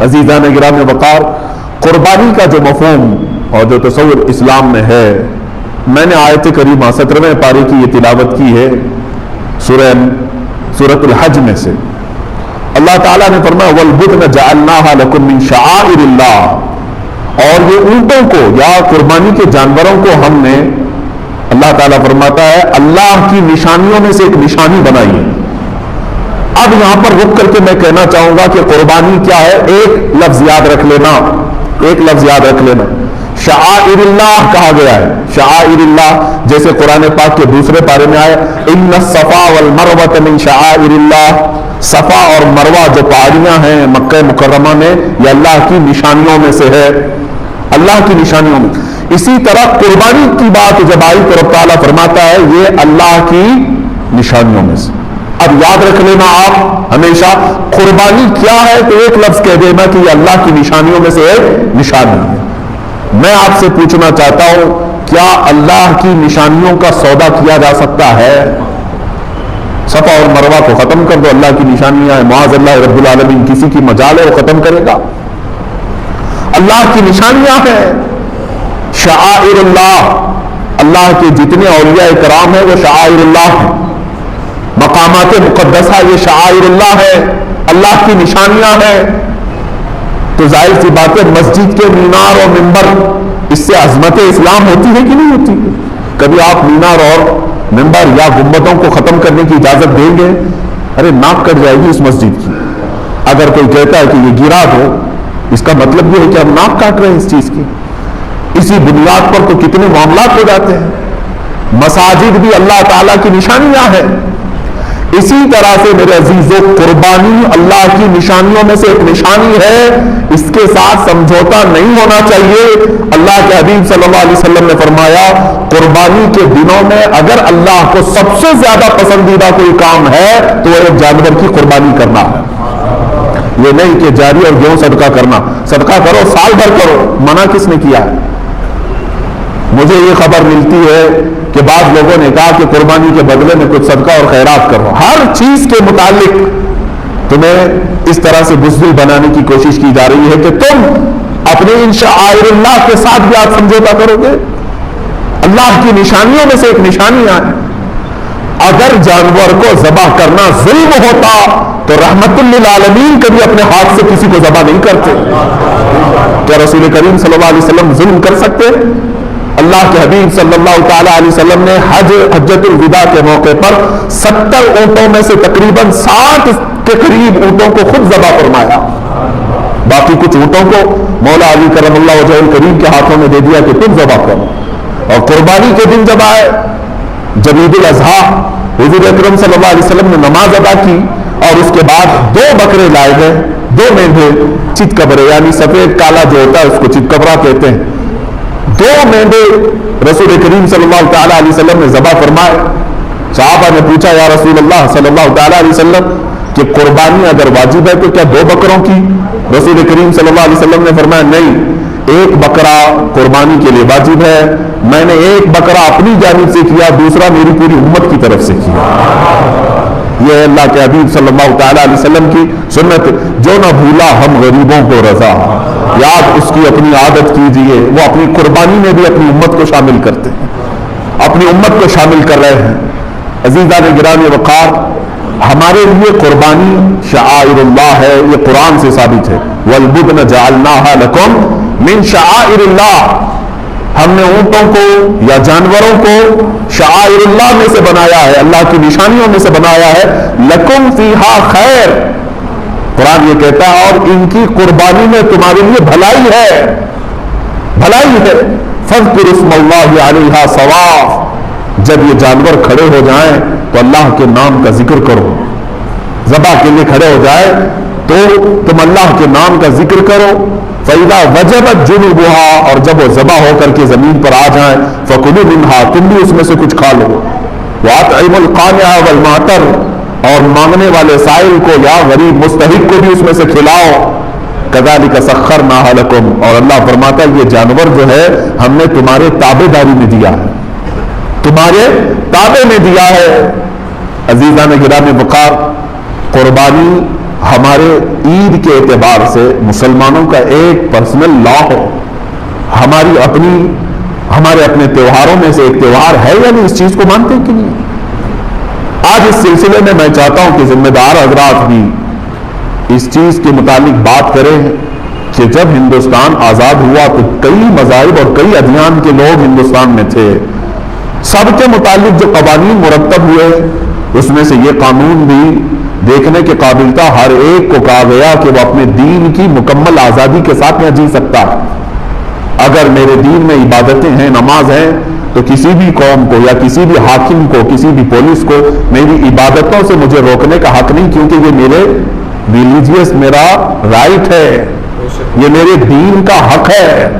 عزیزان گرامی وقار، قربانی کا جو مفہوم اور جو تصور اسلام میں ہے، میں نے آیت کریمہ 17ویں پارے کی یہ تلاوت کی ہے سورۃ الحج میں سے۔ اللہ تعالیٰ نے فرمایا وَالْبُدْنَ جَعَلْنَاهَا لَكُم مِّن شَعَائِرِ اللَّهِ، اور یہ اونٹوں کو یا قربانی کے جانوروں کو ہم نے، اللہ تعالیٰ فرماتا ہے، اللہ کی نشانیوں میں سے ایک نشانی بنائی ہے۔ اب یہاں پر رک کر کے میں کہنا چاہوں گا کہ قربانی کیا ہے، ایک لفظ یاد رکھ لینا، ایک لفظ یاد رکھ لینا، شعائر اللہ کہا گیا ہے۔ شعائر اللہ جیسے قرآن پاک کے دوسرے پارے میں آیا ان الصفا والمروہ من شعائر اللہ، صفا اور مروہ جو پہاڑیاں ہیں مکہ مکرمہ میں، یہ اللہ کی نشانیوں میں سے ہے، اللہ کی نشانیوں میں۔ اسی طرح قربانی کی بات جب آئی تو رب تعالیٰ فرماتا ہے یہ اللہ کی نشانیوں میں سے۔ اب یاد رکھ لینا آپ ہمیشہ، قربانی کیا ہے تو ایک لفظ کہہ دینا کہ یہ اللہ کی نشانیوں میں سے ایک نشانی ہے۔ میں آپ سے پوچھنا چاہتا ہوں، کیا اللہ کی نشانیوں کا سودا کیا جا سکتا ہے؟ صفا اور مروہ کو ختم کر دو، اللہ کی نشانیاں ہیں، معاذ اللہ رب العالمین کسی کی مجال ہے وہ ختم کرے گا؟ اللہ کی نشانیاں ہیں، شعائر اللہ، اللہ کے جتنے اولیاء کرام ہیں وہ شعائر اللہ ہیں، مقامات مقدسہ یہ شعائر اللہ ہے، اللہ کی نشانیاں ہیں۔ تو ظاہر سی بات ہے مسجد کے مینار اور منبر، اس سے عظمت اسلام ہوتی ہے کہ نہیں ہوتی؟ کبھی آپ مینار اور منبر یا گنبدوں کو ختم کرنے کی اجازت دیں گے؟ ارے ناک کٹ جائے گی اس مسجد کی۔ اگر کوئی کہتا ہے کہ یہ گرا دو، اس کا مطلب یہ ہے کہ ہم ناک کاٹ رہے ہیں اس چیز کی۔ اسی بنیاد پر تو کتنے معاملات ہو جاتے ہیں۔ مساجد بھی اللہ تعالیٰ کی نشانیاں ہیں۔ اسی طرح سے میرے عزیزوں، قربانی اللہ کی نشانیوں میں سے ایک نشانی ہے، اس کے ساتھ سمجھوتا نہیں ہونا چاہیے۔ اللہ کے حبیب صلی اللہ علیہ وسلم نے فرمایا قربانی کے دنوں میں اگر اللہ کو سب سے زیادہ پسندیدہ کوئی کام ہے تو وہ ایک جانور کی قربانی کرنا ہے۔ یہ نہیں کہ جاری اور گیہوں صدقہ کرنا، صدقہ کرو سال بھر کرو، منع کس نے کیا ہے؟ مجھے یہ خبر ملتی ہے کہ بعض لوگوں نے کہا کہ قربانی کے بدلے میں کچھ صدقہ اور خیرات کرو۔ ہر چیز کے متعلق تمہیں اس طرح سے بزدل بنانے کی کوشش کی جا رہی ہے کہ تم اپنے ان شعائر اللہ کے ساتھ بھی آپ سمجھوتا کرو گے۔ اللہ کی نشانیوں میں سے ایک نشانیاں ہیں۔ اگر جانور کو ذبح کرنا ظلم ہوتا تو رحمت للعالمین کبھی اپنے ہاتھ سے کسی کو ذبح نہیں کرتے۔ کیا رسول کریم صلی اللہ علیہ وسلم ظلم کر سکتے؟ اللہ کے حبیب صلی اللہ تعالی علیہ وسلم نے حجۃ الوداع کے موقع پر 70 اونٹوں میں سے تقریباً 60 کے قریب اونٹوں کو خود ذبح فرمایا، باقی کچھ اونٹوں کو مولا علی کرم اللہ وجہہ الکریم کے ہاتھوں میں دے دیا کہ تم ذبح کرو۔ اور قربانی کے دن جب آئے جب عید الاضحیٰ، حضور اکرم صلی اللہ علیہ وسلم نے نماز ادا کی اور اس کے بعد 2 بکرے لائے گئے، 2 مینڈے چت کبرے، یعنی سفید کالا جو ہوتا ہے اس کو چت کبرا کہتے ہیں، 2 مینڈے رسول کریم صلی اللہ تعالی علیہ وسلم نے ذبح فرمائے۔ صحابہ نے پوچھا یا رسول اللہ صلی اللہ تعالی علیہ وسلم کہ قربانی اگر واجب ہے تو کیا 2 بکروں کی؟ رسول کریم صلی اللہ علیہ وسلم نے فرمایا نہیں، 1 بکرا قربانی کے لیے واجب ہے، میں نے 1 بکرا اپنی جانب سے کیا، دوسرا میری پوری امت کی طرف سے کیا۔ یہ اللہ کے حبیب صلی اللہ تعالی علیہ وسلم کی سنت، جو نہ بھولا ہم غریبوں کو رضا، یاد اس کی اپنی عادت کیجئے۔ وہ اپنی قربانی میں بھی اپنی امت کو شامل کرتے ہیں، اپنی امت کو شامل کر رہے ہیں۔ عزیزان گرامی وقار، ہمارے لیے قربانی شعائر اللہ ہے، یہ قرآن سے ثابت ہے۔ وَالْبُدْنَ جَعَلْنَاهَا لَكُمْ مِنْ شَعَائِرِ اللَّهِ، ہم نے اونٹوں کو یا جانوروں کو شعائر اللہ میں سے بنایا ہے، اللہ کی نشانیوں میں سے بنایا ہے۔ لَكُمْ فِيهَا خَيْرٌ، قرآن یہ کہتا ہے اور ان کی قربانی میں تمہارے لیے بھلائی ہے، بھلائی ہے۔ فَاذْكُرُوا اسْمَ اللَّهِ عَلَيْهَا صَوَافَ، جب یہ جانور کھڑے ہو جائیں تو اللہ کے نام کا ذکر کرو، ذبح کے لیے کھڑے ہو جائے تو تم اللہ کے نام کا ذکر کرو۔ فَإِذَا وَجَبَتْ جُنُوبُهَا، اور جب وہ ذبح ہو کر کے زمین پر آ جائیں، فَكُلُوا مِنْهَا، تم بھی اس میں سے کچھ کھا لو۔ وَأَطْعِمُوا الْقَانِعَ وَالْمُعْتَرَّ، اور مانگنے والے سائل کو یا غریب مستحق کو بھی اس میں سے کھلاؤ۔ كَذَلِكَ سَخَّرْنَاهَا لَكُمْ، اور اللہ فرماتا ہے یہ جانور جو ہے ہم نے تمہارے تابع داری میں دیا ہے، تمہارے تابع میں دیا ہے۔ عزیزان گرامی وقار، قربانی ہمارے عید کے اعتبار سے مسلمانوں کا ایک پرسنل لا ہو، ہمارے اپنے تہواروں میں سے ایک تہوار ہے یا نہیں، اس چیز کو مانتے ہیں کہ نہیں؟ آج اس سلسلے میں میں چاہتا ہوں کہ ذمہ دار حضرات بھی اس چیز کے متعلق بات کریں کہ جب ہندوستان آزاد ہوا تو کئی مذاہب اور کئی ادیان کے لوگ ہندوستان میں تھے، سب کے متعلق جو قوانین مرتب ہوئے اس میں سے یہ قانون بھی دیکھنے کے قابل تھا، ہر ایک کو کہا گیا کہ وہ اپنے دین کی مکمل آزادی کے ساتھ نہ جی سکتا۔ اگر میرے دین میں عبادتیں ہیں، نماز ہے، تو کسی بھی قوم کو یا کسی بھی حاکم کو، کسی بھی پولیس کو میری عبادتوں سے مجھے روکنے کا حق نہیں، کیونکہ یہ میرے ریلیجیس میرا رائٹ ہے، یہ میرے دین کا حق ہے۔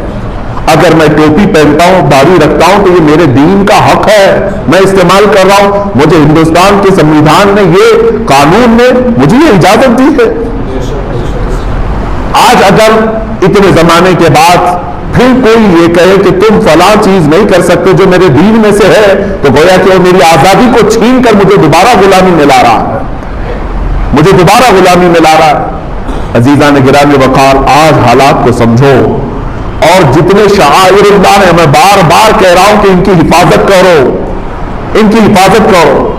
اگر میں ٹوپی پہنتا ہوں، داڑھی رکھتا ہوں، تو یہ میرے دین کا حق ہے، میں استعمال کر رہا ہوں، مجھے ہندوستان کے سنویدھان نے، یہ قانون نے مجھے یہ اجازت دی ہے۔ آج اگر اتنے زمانے کے بعد پھر کوئی یہ کہے کہ تم فلاں چیز نہیں کر سکتے جو میرے دین میں سے ہے، تو گویا کہ وہ میری آزادی کو چھین کر مجھے دوبارہ غلامی میں لا رہا ہے، مجھے دوبارہ غلامی میں لا رہا ہے۔ عزیزان گرامی وقار، آج حالات کو سمجھو، اور جتنے شعائر اللہ ہیں، میں بار بار کہہ رہا ہوں کہ ان کی حفاظت کرو، ان کی حفاظت کرو،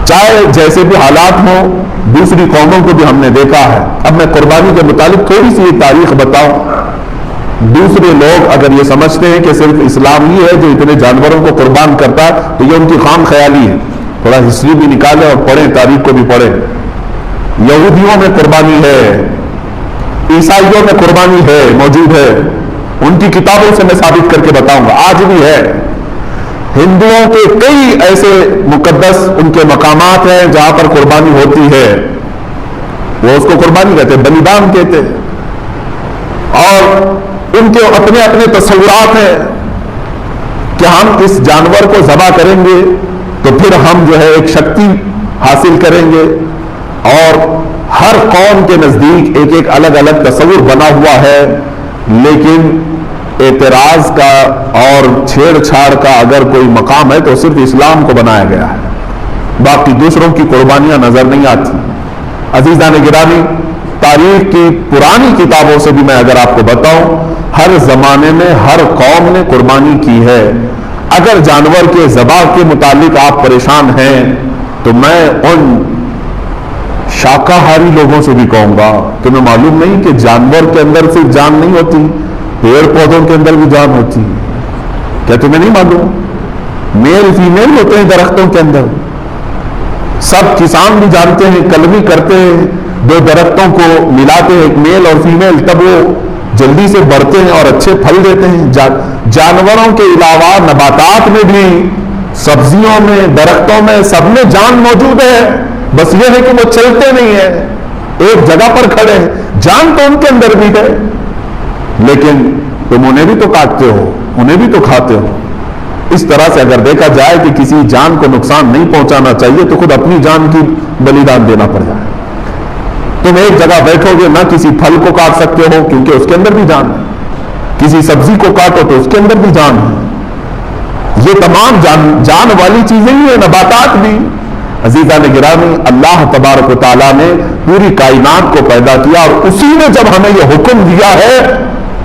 چاہے جیسے بھی حالات ہوں۔ دوسری قوموں کو بھی ہم نے دیکھا ہے۔ اب میں قربانی کے متعلق تھوڑی سی یہ تاریخ بتاؤں۔ دوسرے لوگ اگر یہ سمجھتے ہیں کہ صرف اسلام ہی ہے جو اتنے جانوروں کو قربان کرتا ہے، تو یہ ان کی خام خیالی ہے۔ تھوڑا ہسٹری بھی نکالیں اور پڑھیں، تاریخ کو بھی پڑھیں۔ یہودیوں میں قربانی ہے، عیسائیوں میں قربانی ہے، موجود ہے، ان کی کتابوں سے میں ثابت کر کے بتاؤں گا، آج بھی ہے۔ ہندوؤں کے کئی ایسے مقدس ان کے مقامات ہیں جہاں پر قربانی ہوتی ہے، وہ اس کو قربانی کہتے ہیں، بلیدان کہتے ہیں، اور ان کے اپنے اپنے تصورات ہیں کہ ہم اس جانور کو ذبح کریں گے تو پھر ہم جو ہے ایک شکتی حاصل کریں گے، اور ہر قوم کے نزدیک ایک ایک الگ الگ تصور بنا ہوا ہے۔ لیکن اعتراض کا اور چھیڑ چھاڑ کا اگر کوئی مقام ہے تو صرف اسلام کو بنایا گیا ہے، باقی دوسروں کی قربانیاں نظر نہیں آتی۔ عزیزان گرامی، تاریخ کی پرانی کتابوں سے بھی میں اگر آپ کو بتاؤں، ہر زمانے میں ہر قوم نے قربانی کی ہے۔ اگر جانور کے ذبح کے متعلق آپ پریشان ہیں تو میں ان شاکاہاری لوگوں سے بھی کہوں گا، تمہیں معلوم نہیں کہ جانور کے اندر صرف جان نہیں ہوتی، پیڑ پودوں کے اندر بھی جان ہوتی ہے؟ کیا تمہیں نہیں معلوم؟ میل فیمیل ہوتے ہیں درختوں کے اندر، سب کسان بھی جانتے ہیں، کلمی کرتے ہیں، دو درختوں کو ملاتے ہیں، ایک میل اور فیمیل، تب وہ جلدی سے بڑھتے ہیں اور اچھے پھل دیتے ہیں۔ جانوروں کے علاوہ نباتات میں بھی، سبزیوں میں، درختوں میں، سب میں جان موجود ہے، بس یہ ہے کہ وہ چلتے نہیں ہیں، ایک جگہ پر کھڑے ہیں۔ جان تو ان کے اندر بھی ہے، لیکن تم انہیں بھی تو کاٹتے ہو، انہیں بھی تو کھاتے ہو۔ اس طرح سے اگر دیکھا جائے کہ کسی جان کو نقصان نہیں پہنچانا چاہیے تو خود اپنی جان کی بلیدان دینا پڑ جائے۔ تم ایک جگہ بیٹھو گے، نہ کسی پھل کو کاٹ سکتے ہو کیونکہ اس کے اندر بھی جان ہے، کسی سبزی کو کاٹو تو اس کے اندر بھی جان ہے۔ یہ تمام جان والی چیزیں ہی ہیں، نباتات بھی۔ عزیزان گرامی، اللہ تبارک و تعالیٰ نے پوری کائنات کو پیدا کیا، اور اسی نے جب ہمیں یہ حکم دیا ہے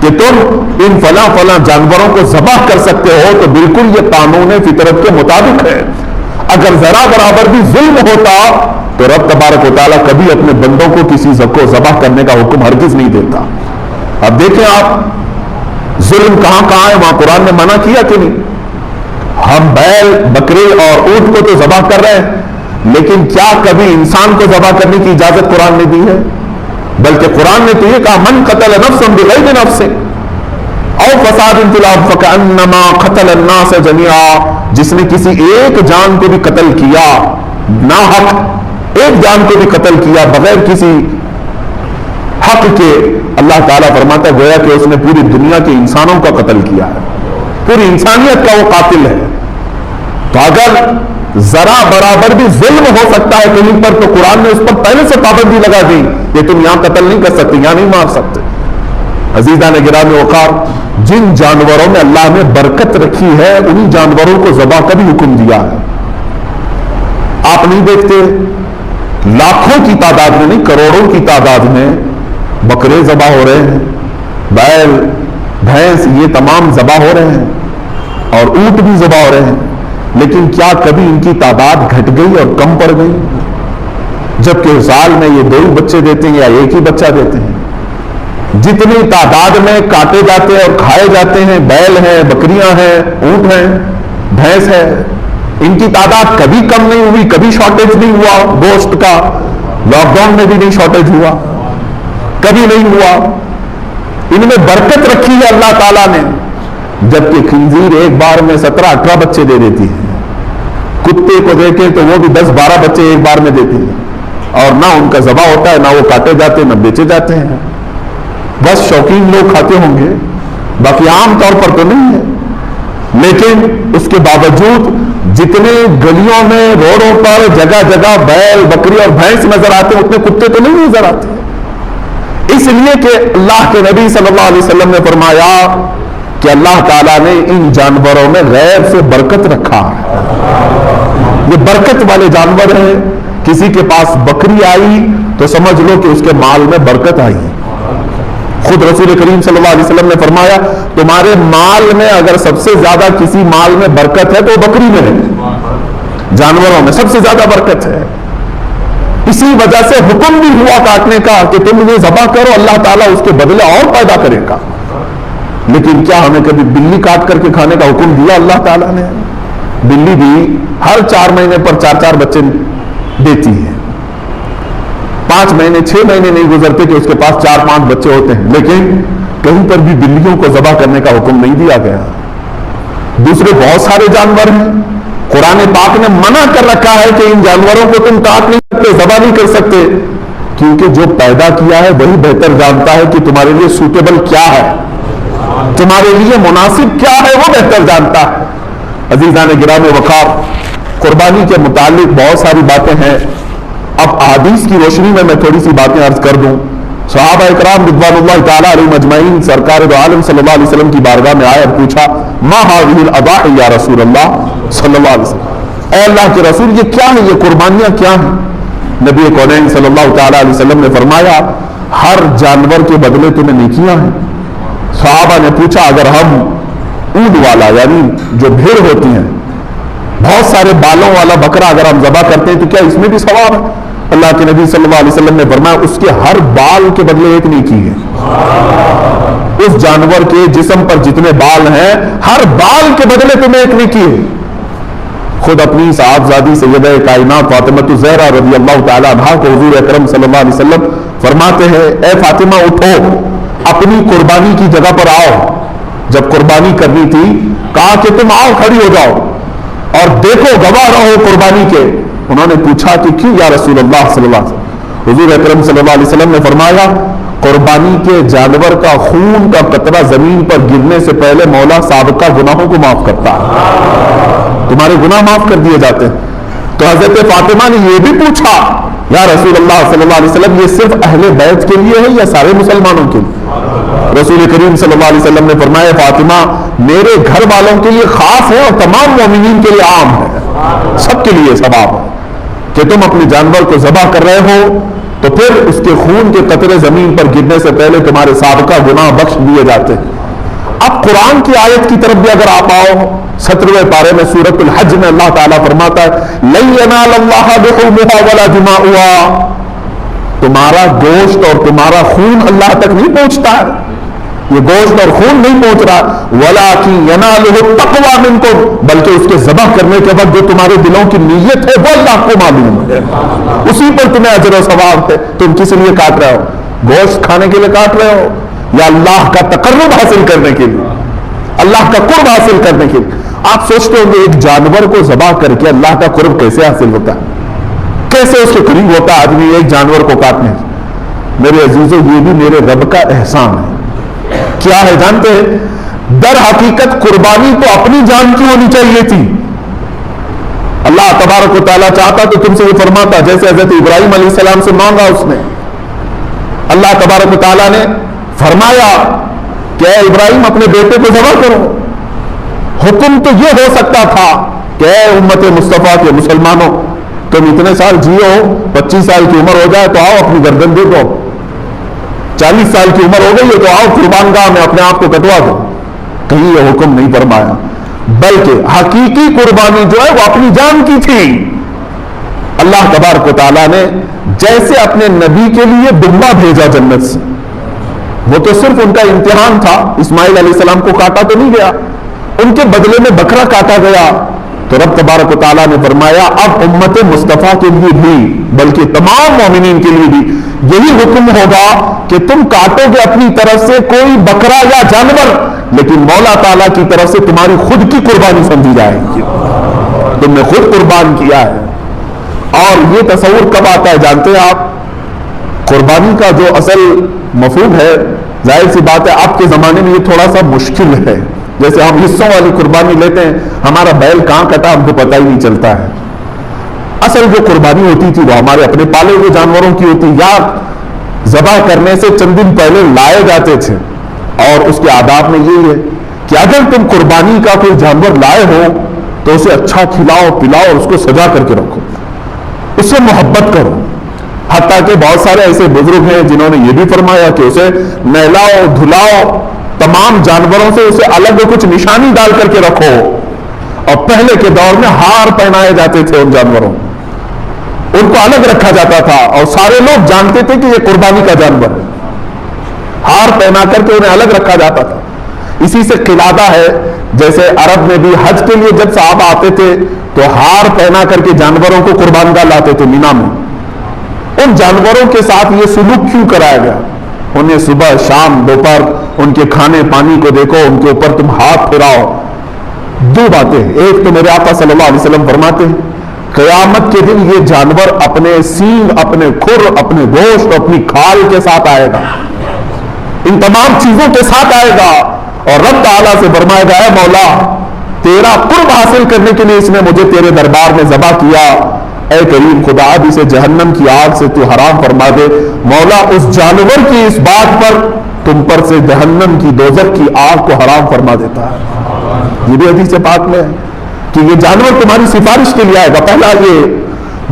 کہ تم ان فلاں فلاں جانوروں کو ذبح کر سکتے ہو، تو بالکل یہ قانون فطرت کے مطابق ہے۔ اگر ذرا برابر بھی ظلم ہوتا تو رب تبارک و تعالیٰ کبھی اپنے بندوں کو کسی کو ذبح کرنے کا حکم ہرگز نہیں دیتا۔ اب دیکھیں آپ، ظلم کہاں کہاں ہے، وہاں قرآن نے منع کیا کہ نہیں؟ ہم بیل، بکرے اور اونٹ کو تو ذبح کر رہے ہیں، لیکن کیا کبھی انسان کو ذبح کرنے کی اجازت قرآن نے دی ہے؟ بلکہ قرآن نے تو یہ کہا، من قتل نفسا بغیر نفس او فساد فی الارض فکأنما قتل الناس جميعا، جس نے کسی ایک جان کو بھی قتل کیا، ناحق ایک جان کو بھی قتل کیا بغیر کسی حق کے، اللہ تعالیٰ فرماتا ہے گویا کہ اس نے پوری دنیا کے انسانوں کا قتل کیا ہے، پوری انسانیت کا وہ قاتل ہے۔ تو اگر ذرا برابر بھی ظلم ہو سکتا ہے کہیں پر، تو قرآن نے اس پر پہلے سے پابندی لگا دی کہ تم یہاں قتل نہیں کر سکتے، یہاں نہیں مار سکتے۔ عزیزان گرامی وقار، جن جانوروں میں اللہ نے برکت رکھی ہے انہی جانوروں کو ذبح کا بھی حکم دیا ہے۔ آپ نہیں دیکھتے لاکھوں کی تعداد میں نہیں، کروڑوں کی تعداد میں بکرے ذبح ہو رہے ہیں، بیل بھینس یہ تمام ذبح ہو رہے ہیں، اور اونٹ بھی ذبح ہو رہے ہیں، لیکن کیا کبھی ان کی تعداد گھٹ گئی اور کم پڑ گئی؟ جبکہ سال میں یہ 2 بچے دیتے ہیں یا 1 ہی بچہ دیتے ہیں۔ جتنی تعداد میں کاٹے جاتے ہیں اور کھائے جاتے ہیں، بیل ہیں، بکریاں ہیں، اونٹ ہیں، بھینس ہے، ان کی تعداد کبھی کم نہیں ہوئی، کبھی شارٹیج نہیں ہوا گوشت کا، لاک ڈاؤن میں بھی نہیں شارٹیج ہوا، کبھی نہیں ہوا۔ ان میں برکت رکھی ہے اللہ تعالیٰ نے، جبکہ خنزیر ایک بار میں 17-18 بچے دے دیتی ہے، کتے کو دیکھیں تو وہ بھی 10-12 بچے ایک بار میں دیتی ہے، اور نہ ان کا ذبح ہوتا ہے، نہ وہ کاٹے جاتے ہیں، نہ بیچے جاتے ہیں۔ بس شوقین لوگ کھاتے ہوں گے، باقی عام طور پر تو نہیں ہے۔ لیکن اس کے باوجود جتنے گلیوں میں، روڈوں پر جگہ جگہ بیل، بکری اور بھینس نظر آتے ہیں، اتنے کتے تو نہیں نظر آتے، اس لیے کہ اللہ کے نبی صلی اللہ علیہ وسلم نے فرمایا کہ اللہ تعالیٰ نے ان جانوروں میں غیر سے برکت رکھا ہے، یہ برکت والے جانور ہیں۔ کسی کے پاس بکری آئی تو سمجھ لو کہ اس کے مال میں برکت آئی۔ خود رسول کریم صلی اللہ علیہ وسلم نے فرمایا تمہارے مال میں اگر سب سے زیادہ کسی مال میں برکت ہے تو بکری میں ہے، جانوروں میں سب سے زیادہ برکت ہے۔ اسی وجہ سے حکم بھی ہوا کاٹنے کا کہ تم انہیں ذبح کرو، اللہ تعالیٰ اس کے بدلے اور پیدا کرے گا۔ لیکن کیا ہمیں کبھی بلی کاٹ کر کے کھانے کا حکم دیا اللہ تعالیٰ نے؟ بلی بھی ہر 4 مہینے پر 4 بچے دیتی ہے، 5 مہینے 6 مہینے نہیں گزرتے کہ اس کے پاس 4-5 بچے ہوتے ہیں، لیکن کہیں پر بھی بلیوں کو ذبح کرنے کا حکم نہیں دیا گیا۔ دوسرے بہت سارے جانور ہیں، قرآن پاک نے منع کر رکھا ہے کہ ان جانوروں کو تم کاٹ نہیں سکتے، ذبح نہیں کر سکتے، کیونکہ جو پیدا کیا ہے وہی بہتر جانتا ہے کہ تمہارے لیے سوٹیبل کیا ہے، تمہارے لیے مناسب کیا ہے، وہ بہتر جانتا ہے۔ عزیزان گرام وقار، قربانی کے متعلق بہت ساری باتیں ہیں، اب احادیث کی روشنی میں تھوڑی سی باتیں عرض کر دوں۔ صحابہ اکرام رضوان اللہ تعالیٰ علیہم اجمعین سرکار دو عالم صلی اللہ علیہ وسلم کی بارگاہ میں آئے اور پوچھا ما هذه الاضاحی یا رسول اللہ صلی اللہ علیہ وسلم، اے اللہ کے رسول یہ کیا ہے، یہ قربانیاں کیا ہیں؟ نبی کونین صلی اللہ تعالیٰ علیہ وسلم نے فرمایا ہر جانور کے بدلے تمہیں نیکیاں ہیں۔ صحابہ نے پوچھا اگر ہم اونٹ والا یعنی جو بھیڑ ہوتی ہیں، بہت سارے بالوں والا بکرا اگر ہم ذبح کرتے ہیں تو کیا اس میں بھی ثواب ہے؟ اللہ کے نبی صلی اللہ علیہ وسلم نے فرمایا اس کے ہر بال کے بدلے ایک نیکی ہے۔ اس جانور کے جسم پر جتنے بال ہیں ہر بال کے بدلے تمہیں ایک نیکی ہے۔ خود اپنی صاحبزادی سیدہ کائنات فاطمہ الزہرا رضی اللہ تعالیٰ عنہا کو حضور اکرم صلی اللہ علیہ وسلم فرماتے ہیں اے فاطمہ اٹھو، اپنی قربانی کی جگہ پر آؤ۔ جب قربانی کرنی تھی کہا کہ تم آؤ، کھڑی ہو جاؤ اور دیکھو، گواہ رہو قربانی کے۔ انہوں نے پوچھا کہ کیوں یا رسول اللہ صلی اللہ علیہ وسلم؟ حضور اکرم صلی اللہ علیہ وسلم نے فرمایا قربانی کے جانور کا خون کا قطرہ زمین پر گرنے سے پہلے مولا سابقہ گناہوں کو معاف کرتا ہے، تمہارے گناہ معاف کر دیے جاتے ہیں۔ تو حضرت فاطمہ نے یہ بھی پوچھا یا رسول اللہ صلی اللہ علیہ وسلم یہ صرف اہل بیت کے لیے ہے یا سارے مسلمانوں کے لیے؟ رسول کریم صلی اللہ علیہ وسلم نے فرمایا فاطمہ میرے گھر والوں کے لیے خاص ہے اور تمام مومنین کے لیے عام ہے، سب کے لیے ثواب ہے کہ تم اپنے جانور کو ذبح کر رہے ہو تو پھر اس کے خون کے قطرے زمین پر گرنے سے پہلے تمہارے سابقہ گناہ بخش دیے جاتے ہیں۔ اب قرآن کی آیت کی طرف بھی اگر آپ آؤ 17ویں پارے میں سورۃ الحج میں اللہ تعالیٰ فرماتا ہے لن ینال اللہ لحومها ولا دماؤها، تمہارا گوشت اور تمہارا خون اللہ تک نہیں پہنچتا ہے، یہ گوشت اور خون نہیں پہنچ رہا، ولکن ینالہ التقوی منکم، بلکہ اس کے ذبح کرنے کے وقت جو تمہارے دلوں کی نیت ہے وہ اللہ کو معلوم ہے، اسی پر تمہیں اجر و ثواب ہے۔ تم کس لیے کاٹ رہے ہو؟ گوشت کھانے کے لیے کاٹ رہے ہو یا اللہ کا تقرب حاصل کرنے کے لیے، اللہ کا قرب حاصل کرنے کے لیے؟ آپ سوچتے ہوں گے ایک جانور کو ذبح کر کے اللہ کا قرب کیسے حاصل ہوتا ہے، کیسے اس کے قریب ہوتا ہے آدمی ایک جانور کو کاٹنے سے؟ میرے عزیزوں یہ بھی میرے رب کا احسان ہے۔ کیا ہے جانتے ہیں؟ در حقیقت قربانی تو اپنی جان کی ہونی چاہیے تھی، اللہ تبارک و تعالیٰ چاہتا تو تم سے یہ فرماتا جیسے حضرت ابراہیم علیہ السلام سے مانگا اس نے، اللہ تبارک و تعالیٰ نے فرمایا کہ اے ابراہیم اپنے بیٹے کو ذبح کرو۔ حکم تو یہ ہو سکتا تھا کہ اے امت مصطفیٰ کے مسلمانوں تم اتنے سال جیو، 25 سال کی عمر ہو جائے تو آؤ اپنی گردن دے دو، 40 سال کی عمر ہو گئی ہے تو آؤ قربان گاہ میں اپنے آپ کو کٹوا دو. کہیں یہ حکم نہیں فرمایا، بلکہ حقیقی قربانی جو ہے وہ اپنی جان کی تھی. اللہ تبارک و تعالیٰ نے جیسے اپنے نبی کے لیے دمبا بھیجا جنت سے، وہ تو صرف ان کا امتحان تھا، اسماعیل علیہ السلام کو کاٹا تو نہیں گیا، ان کے بدلے میں بکرا کاٹا گیا. تو رب تبارک و تعالیٰ نے فرمایا اب امت مصطفیٰ کے لیے بھی، بلکہ تمام مومنین کے لیے بھی یہی حکم ہوگا کہ تم کاٹو گے اپنی طرف سے کوئی بکرا یا جانور، لیکن مولا تعالیٰ کی طرف سے تمہاری خود کی قربانی سمجھی جائے گی، تم نے خود قربان کیا ہے. اور یہ تصور کب آتا ہے جانتے ہیں آپ؟ قربانی کا جو اصل مفہوم ہے، ظاہر سی بات ہے اب کے زمانے میں یہ تھوڑا سا مشکل ہے. جیسے ہم حصوں والی قربانی لیتے ہیں، ہمارا بیل کہاں کٹا ہم کو پتہ ہی نہیں چلتا ہے. اصل جو قربانی ہوتی تھی وہ ہمارے اپنے پالے ہوئے جانوروں کی ہوتی، یا ذبح کرنے سے چند دن پہلے لائے جاتے تھے. اور اس کے آداب میں یہی ہے کہ اگر تم قربانی کا کوئی جانور لائے ہو تو اسے اچھا کھلاؤ پلاؤ اور اس کو سجا کر کے رکھو، اس سے محبت کرو. حتیٰ کہ بہت سارے ایسے بزرگ ہیں جنہوں نے یہ بھی فرمایا کہ اسے نہلاؤ دھلاؤ، تمام جانوروں سے اسے الگ کچھ نشانی ڈال کر کے رکھو. اور پہلے کے دور میں ہار پہنائے جاتے تھے ان جانوروں، ان کو الگ رکھا جاتا تھا اور سارے لوگ جانتے تھے کہ یہ قربانی کا جانور ہے. ہار پہنا کر کے انہیں الگ رکھا جاتا تھا. اسی سے قلادہ ہے، جیسے عرب میں بھی حج کے لیے جب صحابہ آتے تھے تو ہار پہنا کر کے جانوروں کو قربان گاہ لاتے تھے مینا میں. ان جانوروں کے ساتھ یہ سلوک کیوں کرایا گیا؟ انہیں صبح شام دوپہر ان کے کھانے پانی کو دیکھو، ان کے اوپر تم ہاتھ پھیراؤ. دو باتیں، ایک تو میرے آقا صلی اللہ علیہ وسلم فرماتے ہیں قیامت کے دن یہ جانور اپنے سینگ اپنے کھر اپنے گوشت اپنی کھال کے ساتھ آئے گا، ان تمام چیزوں کے ساتھ آئے گا. اور رب تعالیٰ سے فرمائے گا اے مولا تیرا قرب حاصل کرنے کے لیے اس نے مجھے تیرے دربار میں ذبح کیا، اے کریم خدا اب اسے جہنم کی آگ سے تو حرام فرما دے. مولا اس جانور کی اس بات پر تم پر سے جہنم کی دوزخ کی آگ کو حرام فرما دیتا ہے. یہ بھی حدیث پاک میں ہے کہ یہ جانور تمہاری سفارش کے لیے آئے گا. پہلا یہ.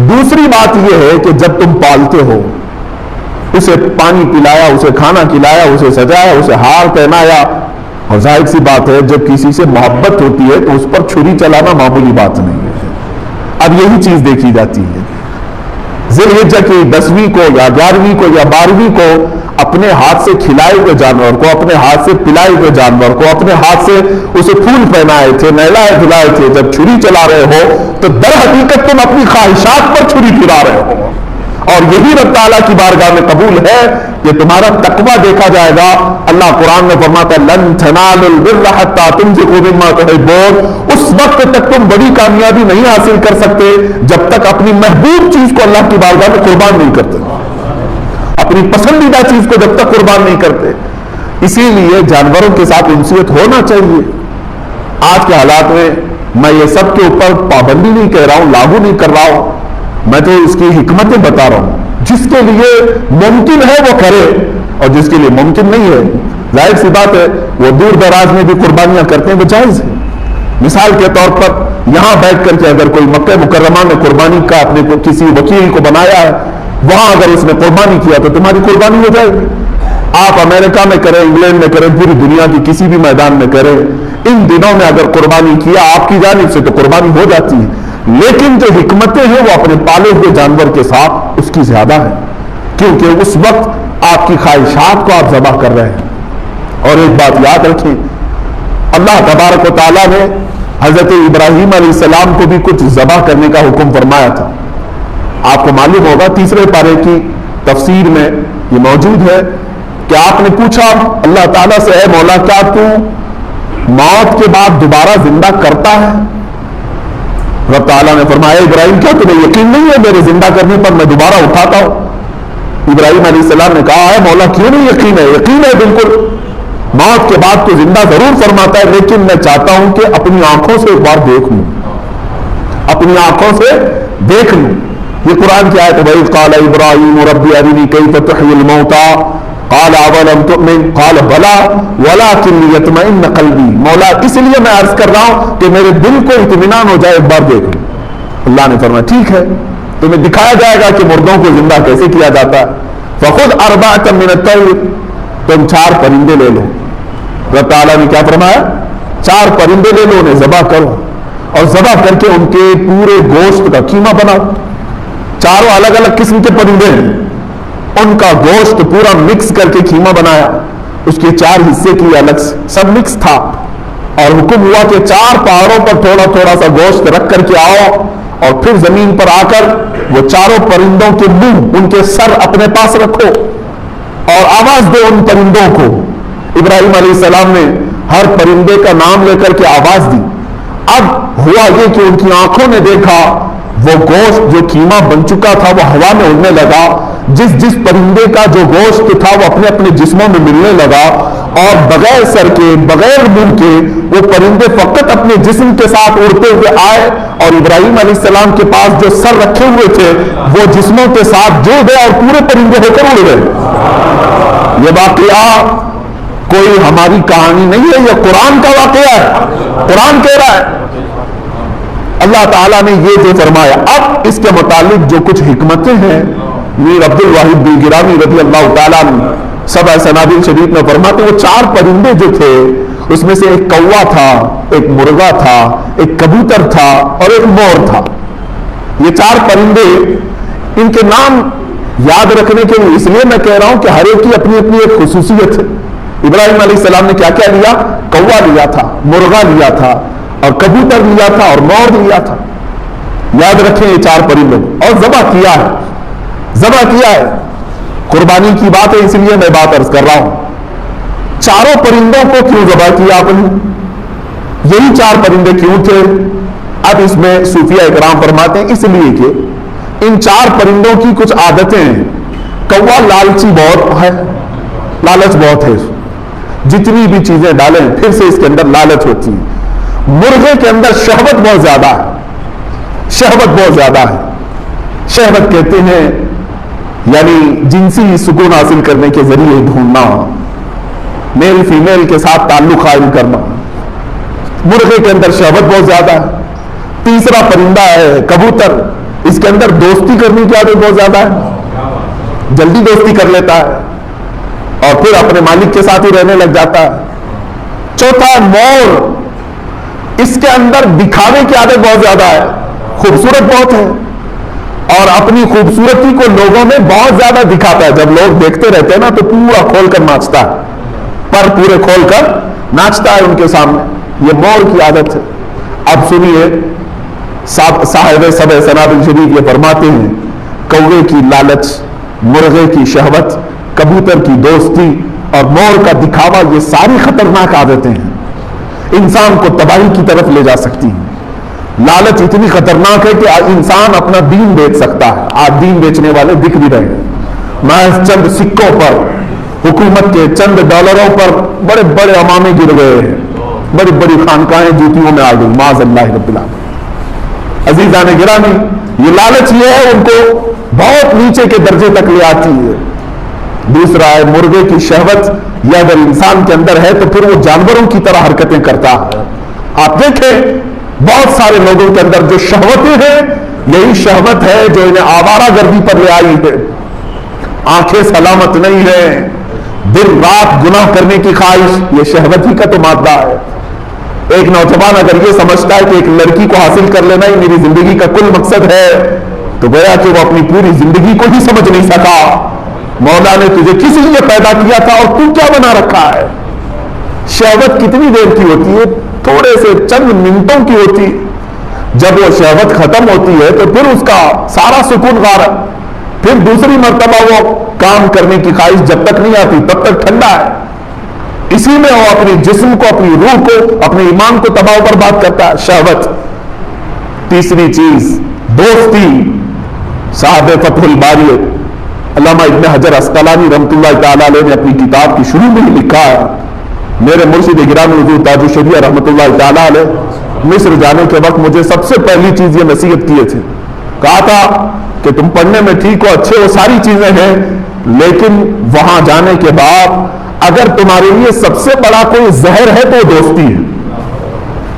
دوسری بات یہ ہے کہ جب تم پالتے ہو اسے پانی پلایا، اسے کھانا کھلایا، اسے سجایا، اسے ہار پہنایا، اور ظاہر سی بات ہے جب کسی سے محبت ہوتی ہے تو اس پر چھری چلانا معمولی بات نہیں ہے. اب یہی چیز دیکھی جاتی ہے ذی الحجہ کی 10ویں کو یا 11ویں کو یا 12ویں کو اپنے ہاتھ سے کھلائے ہوئے جانور کو، اپنے ہاتھ سے پلائے ہوئے جانور کو، اپنے ہاتھ سے اسے پھول پہنائے تھے، نہلائے دھلائے تھے، جب چھری چلا رہے ہو تو در حقیقت تم اپنی خواہشات پر چھری پھرا رہے ہو. اور یہی رب تعالیٰ کی بارگاہ میں قبول ہے کہ تمہارا تقویٰ دیکھا جائے گا. اللہ قرآن میں فرماتا ہے لن تنالوا البر حتى تنفقوا مما تحبون. اس وقت تک تم بڑی کامیابی نہیں حاصل کر سکتے جب تک اپنی محبوب چیز کو اللہ کی بارگاہ میں قربان نہیں کرتے، اپنی پسندیدہ چیز کو جب تک قربان نہیں کرتے. اسی لیے جانوروں کے ساتھ انسیت ہونا چاہیے. آج کے حالات میں یہ سب کے اوپر پابندی نہیں کہہ رہا ہوں، لاگو نہیں کر رہا ہوں، میں تو اس کی حکمتیں بتا رہا ہوں. جس کے لیے ممکن ہے وہ کرے اور جس کے لیے ممکن نہیں ہے ظاہر سی بات ہے وہ دور دراز میں بھی قربانیاں کرتے ہیں، وہ جائز ہے. مثال کے طور پر یہاں بیٹھ کر کے اگر کوئی مکہ مکرمہ میں قربانی کا اپنے کو کسی وکیل کو بنایا ہے، وہاں اگر اس نے قربانی کیا تو تمہاری قربانی ہو جائے گی. آپ امریکہ میں کریں، انگلینڈ میں کریں، پوری دنیا کی کسی بھی میدان میں کریں، ان دنوں میں اگر قربانی کیا آپ کی جانب سے تو قربانی ہو جاتی ہے. لیکن جو حکمتیں ہیں وہ اپنے پالے ہوئے جانور کے ساتھ اس کی زیادہ ہے، کیونکہ اس وقت آپ کی خواہشات کو آپ ذبح کر رہے ہیں. اور ایک بات یاد رکھیں، اللہ تبارک و تعالیٰ نے حضرت ابراہیم علیہ السلام کو بھی کچھ ذبح کرنے کا حکم فرمایا تھا. آپ کو معلوم ہوگا 3 پارے کی تفسیر میں یہ موجود ہے کہ آپ نے پوچھا اللہ تعالیٰ سے اے مولا کیا تو موت کے بعد دوبارہ زندہ کرتا ہے؟ رب تعالیٰ نے فرمایا ابراہیم کیا تمہیں یقین نہیں ہے میرے زندہ کرنے پر میں دوبارہ اٹھاتا ہوں؟ ابراہیم علیہ السلام نے کہا ہے مولا کیوں نہیں یقین ہے؟ یقین ہے بالکل، موت کے بعد تو زندہ ضرور فرماتا ہے، لیکن میں چاہتا ہوں کہ اپنی آنکھوں سے ایک بار دیکھ لوں، اپنی آنکھوں سے دیکھ لوں. یہ قرآن کی آیت ہے وَإِذْ قَالَ إِبْرَاهِيمُ رَبِّ أَرِنِي كَيْفَ تُحْيِي الْمَوْتَىٰ قَالَ أَوَلَمْ تُؤْمِنْ قَالَ بَلَىٰ وَلَٰكِن لِيَطْمَئِنَّ قَلْبِي. مولا اس لیے میں عرض کر رہا ہوں کہ میرے دل کو اطمینان ہو جائے، ایک بار دیکھ لوں. اللہ نے فرمایا ٹھیک ہے. تمہیں دکھایا جائے گا کہ مردوں کو زندہ کیسے کیا جاتا ہے. فخذ اربعۃ من الطیر، تم 4 پرندے لے لو. رب تعالیٰ نے کیا فرمایا؟ 4 پرندے لے لو، انہیں ذبح کرو اور ذبح کر کے ان کے پورے گوشت کا قیمہ بناؤ. 4 الگ الگ قسم کے پرندے ہیں، ان کا گوشت پورا مکس کر کے قیمہ بنایا. اس کے 4 حصے کی الگ سے سب مکس تھا، اور حکم ہوا کہ 4 پہاڑوں پر تھوڑا تھوڑا سا گوشت رکھ کر کے آؤ، اور پھر زمین پر آ کر وہ 4 پرندوں کے منہ، ان کے سر اپنے پاس رکھو اور آواز دو ان پرندوں کو. ابراہیم علیہ السلام نے ہر پرندے کا نام لے کر کے آواز دی. اب ہوا یہ کہ ان کی آنکھوں نے دیکھا وہ گوشت جو قیمہ بن چکا تھا وہ ہوا میں اڑنے لگا. جس پرندے کا جو گوشت تھا وہ اپنے اپنے جسموں میں ملنے لگا، اور بغیر سر کے بغیر منہ کے وہ پرندے فقط اپنے جسم کے ساتھ اڑتے ہوئے آئے، اور ابراہیم علیہ السلام کے پاس جو سر رکھے ہوئے تھے وہ جسموں کے ساتھ جڑ گئے اور پورے پرندے ہو کر اڑ گئے. یہ واقعہ کوئی ہماری کہانی نہیں ہے، یہ قرآن کا واقعہ ہے. قرآن کہہ رہا ہے. اللہ تعالیٰ نے یہ جو فرمایا. اب اس کے متعلق جو کچھ حکمتیں ہیں میر عبد الواحد دلگرامی رضی اللہ تعالیٰ عنہ سبع سنابل شریف میں فرماتے ہیں وہ 4 پرندے جو تھے اس میں سے ایک کوا تھا، ایک مرغا تھا، ایک کبوتر تھا اور ایک مور تھا. یہ 4 پرندے، ان کے نام یاد رکھنے کے لیے اس لیے میں کہہ رہا ہوں کہ ہر ایک کی اپنی اپنی ایک خصوصیت ہے. ابراہیم علیہ السلام نے کیا کیا لیا؟ کوا لیا تھا، مرغا لیا تھا اور کبوتر لیا تھا اور مور لیا تھا. یاد رکھیں یہ 4 پرندوں، اور ذبح کیا ہے. ذبح کیا ہے، قربانی کی بات ہے اس لیے میں بات عرض کر رہا ہوں. 4 پرندوں کو کیوں ذبح کیا آپ نے؟ یہی 4 پرندے کیوں تھے؟ اب اس میں صوفیہ اکرام فرماتے ہیں اس لیے کہ ان 4 پرندوں کی کچھ عادتیں ہیں. کوا لالچی بہت ہے، لالچ بہت ہے، جتنی بھی چیزیں ڈالیں پھر سے اس کے اندر لالچ ہوتی ہے. مرغے کے اندر شہوت بہت زیادہ ہے، شہوت بہت زیادہ ہے. شہوت کہتے ہیں یعنی جنسی سکون حاصل کرنے کے ذریعے ڈھونڈنا، میل فیمیل کے ساتھ تعلق قائم کرنا. مرغے کے اندر شہوت بہت زیادہ ہے. تیسرا پرندہ ہے کبوتر، اس کے اندر دوستی کرنے کی عادت بہت زیادہ ہے، جلدی دوستی کر لیتا ہے اور پھر اپنے مالک کے ساتھ ہی رہنے لگ جاتا ہے. چوتھا ہے مور، اس کے اندر دکھاوے کی عادت بہت زیادہ ہے، خوبصورت بہت ہے اور اپنی خوبصورتی کو لوگوں میں بہت زیادہ دکھاتا ہے. جب لوگ دیکھتے رہتے ہیں نا تو پورا کھول کر ناچتا ہے، پر پورے کھول کر ناچتا ہے ان کے سامنے. یہ مور کی عادت ہے. اب سنیے صاحب سبع سنابل شریف یہ فرماتے ہیں کوے کی لالچ، مرغے کی شہوت، کبوتر کی دوستی اور مور کا دکھاوا، یہ ساری خطرناک عادتیں ہیں، انسان کو تباہی کی طرف لے جا سکتی ہیں. لالچ اتنی خطرناک ہے کہ انسان اپنا دین بیچ سکتا ہے. آج دین بیچنے والے دکھ بھی رہے ہیں. محض چند سکوں پر، حکومت کے چند ڈالروں پر بڑے بڑے امامے گر گئے ہیں، بڑی بڑی خانقاہیں جوتیوں میں آ گئی، معاذ اللہ رب العالمین. عزیزان گرامی، یہ لالچ یہ ہے ان کو بہت نیچے کے درجے تک لے آتی ہے. دوسرا ہے مرغے کی شہوت، یہ اگر انسان کے اندر ہے تو پھر وہ جانوروں کی طرح حرکتیں کرتا ہے. آپ دیکھیں بہت سارے لوگوں کے اندر جو شہوتیں ہیں یہی شہوت ہے جو انہیں آوارہ گردی پر لے آئی ہے. آنکھیں سلامت نہیں ہیں، دن رات گناہ کرنے کی خواہش، یہ شہوت ہی کا تو مادہ ہے. ایک نوجوان اگر یہ سمجھتا ہے کہ ایک لڑکی کو حاصل کر لینا ہی میری زندگی کا کل مقصد ہے تو گویا کہ وہ اپنی پوری زندگی کو ہی سمجھ نہیں سکا. مولا نے تجھے کس لیے پیدا کیا تھا اور تو کیا بنا رکھا ہے؟ شہوت کتنی دیر کی ہوتی ہے؟ تھوڑے سے چند منٹوں کی ہوتی. جب وہ شہوت ختم ہوتی ہے تو پھر اس کا سارا سکون غارت. پھر دوسری مرتبہ وہ کام کرنے کی خواہش جب تک نہیں آتی تب تک ٹھنڈا ہے. اسی میں وہ اپنے جسم کو، اپنی روح کو، اپنے ایمان کو تباہ و برباد کرتا ہے. شہوت. تیسری چیز دوستی. صاحب فتح الباری علامہ ابن حجر عسقلانی رحمۃ اللہ تعالی علیہ نے اپنی کتاب کی شروع میں ہی لکھا ہے، میرے مرشد گرامی حضور تاج الشریعہ رحمۃ اللہ تعالی علیہ مصر جانے کے وقت مجھے سب سے پہلی چیز یہ نصیحت کیے تھے. کہا تھا کہ تم پڑھنے میں ٹھیک ہو، اچھے ہو، ساری چیزیں ہیں، لیکن وہاں جانے کے بعد اگر تمہارے لیے سب سے بڑا کوئی زہر ہے تو دوستی ہے.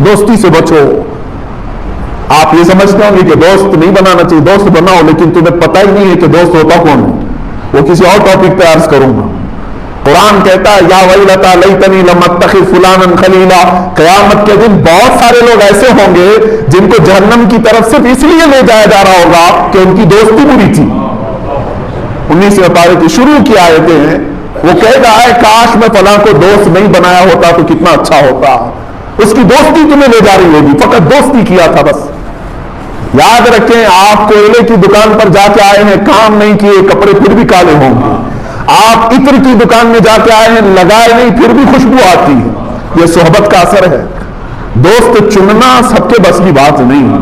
دوستی سے بچو. آپ آپ یہ سمجھتے ہوں گے کہ دوست نہیں بنانا چاہیے، دوست بناؤ، لیکن تمہیں پتہ ہی نہیں ہے کہ دوست ہوتا کون ہے۔ وہ کسی اور ٹاپک پہ عرض کروں گا۔ قرآن کہتا ہے یا ویلتا لیتنی لم اتخذ فلانا خلیلا، قیامت کے دن بہت سارے لوگ ایسے ہوں گے جن کو جہنم کی طرف صرف اس لیے لے جایا جا رہا ہوگا کہ ان کی دوستی بری تھی۔ 19ویں پارے کی شروع کی آیتیں ہیں، وہ کہے گا اے کاش میں فلاں کو دوست نہیں بنایا ہوتا تو کتنا اچھا ہوتا۔ اس کی دوستی تمہیں لے جا رہی ہوگی، فقط دوستی کیا تھا بس۔ یاد رکھیں آپ کوئلے کی دکان پر جا کے آئے ہیں، کام نہیں کیے، کپڑے پھر بھی کالے ہوں گے۔ آپ عطر کی دکان میں جا کے آئے ہیں، لگائے نہیں، پھر بھی خوشبو آتی ہے۔ یہ صحبت کا اثر ہے۔ دوست چننا سب کے بس کی بات نہیں ہے